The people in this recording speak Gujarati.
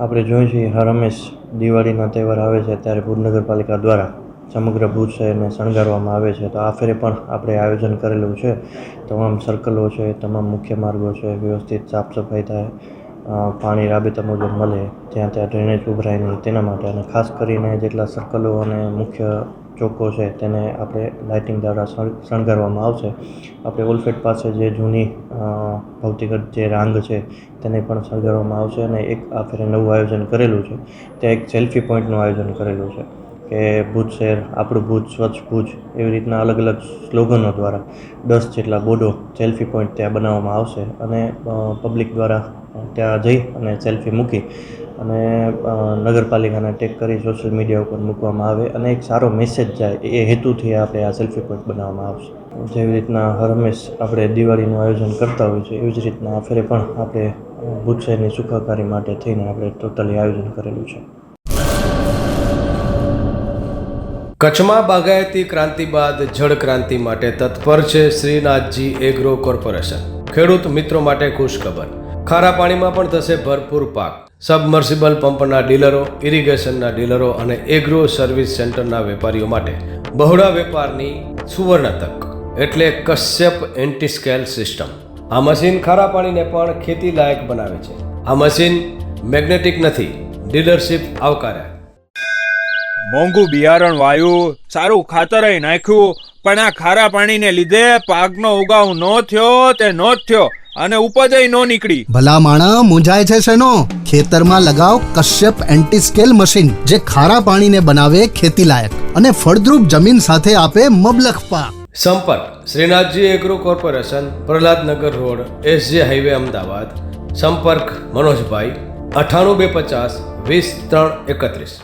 આપણે જોઈએ છીએ હર હંમેશ દિવાળીનો તહેવાર આવે છે ત્યારે ભુજ નગરપાલિકા દ્વારા સમગ્ર ભુજ શહેરને શણગારવામાં આવે છે. તો આ ફેરે પણ આપણે આયોજન કરેલું છે. તમામ સર્કલો છે, તમામ મુખ્ય માર્ગો છે, વ્યવસ્થિત સાફ સફાઈ થાય, પાણી રાબેતા મુજબ મળે, જ્યાં ત્યાં ડ્રેનેજ ઉભરાય નહીં તેના માટે. અને ખાસ કરીને જેટલા સર્કલો અને મુખ્ય ચોકો છે તેને આપણે લાઇટિંગ દ્વારા શણગારવામાં આવશે. આપણે ઓલફેટ પાસે જે જૂની ભૌતિક જે રાંગ છે તેને પણ શણગારવામાં આવશે. અને એક આ ફેરે નવું આયોજન કરેલું છે, ત્યાં એક સેલ્ફી પોઈન્ટનું આયોજન કરેલું છે કે ભુજ શહેર આપણું ભુજ, સ્વચ્છ ભુજ, એવી રીતના અલગ અલગ સ્લોગનો દ્વારા 10 જેટલા બોર્ડો સેલ્ફી પોઈન્ટ ત્યાં બનાવવામાં આવશે. અને પબ્લિક દ્વારા ત્યાં જઈ અને સેલ્ફી મૂકી અને નગરપાલિકાને ટેગ કરી સોશિયલ મીડિયા ઉપર મૂકવામાં આવે અને એક સારો મેસેજ જાય એ હેતુથી આપણે આ સેલ્ફી પોઈન્ટ બનાવવામાં આવશે. જેવી રીતના હર હંમેશ આપણે દિવાળીનું આયોજન કરતા હોઈએ છીએ એવી જ રીતના આ ફેરે પણ આપણે ભુજ શહેરની સુખાકારી માટે થઈને આપણે ટોટલી આયોજન કરેલું છે. કચ્છમાં બાગાયતી ક્રાંતિ બાદ જળ ક્રાંતિ માટે તત્પર છે શ્રીનાથજી એગ્રો કોર્પોરેશન. ખેડૂત મિત્રો માટે ખુશખબર, ખારા પાણીમાં પણ થશે ભરપૂર પાક. સબમર્સિબલ પંપના ડીલરો, ઇરિગેશનના ડીલરો અને એગ્રો સર્વિસ સેન્ટરના વેપારીઓ માટે બહોળા વેપારની સુવર્ણ તક એટલે કશ્યપ એન્ટીસ્કેલ સિસ્ટમ. આ મશીન ખારા પાણીને પણ ખેતી લાયક બનાવે છે. આ મશીન મેગ્નેટિક નથી, ડીલરશીપ આવકાર્યા. મોંઘું બિયારણ વાયું, સારું ખાતરેય નાખ્યું, પણ આ ખારા પાણીને લીધે પાકનો ઉગાવ નો થયો તે નો જ થયો અને ઉપજય નો નીકળી. ભલા માણા મૂંઝાય છે શેનો? ખેતરમાં લગાવ કશ્યપ એન્ટીસ્કેલ મશીન, જે ખારા પાણીને બનાવે ખેતી લાયક અને ફળદ્રુપ જમીન સાથે આપે મબલખ પાક. સંપર્ક Shrinathji agro corporation, Prahlad Nagar road, SJ highway, Ahmedabad. સંપર્ક મનોજભાઈ 98 250 20 3 31.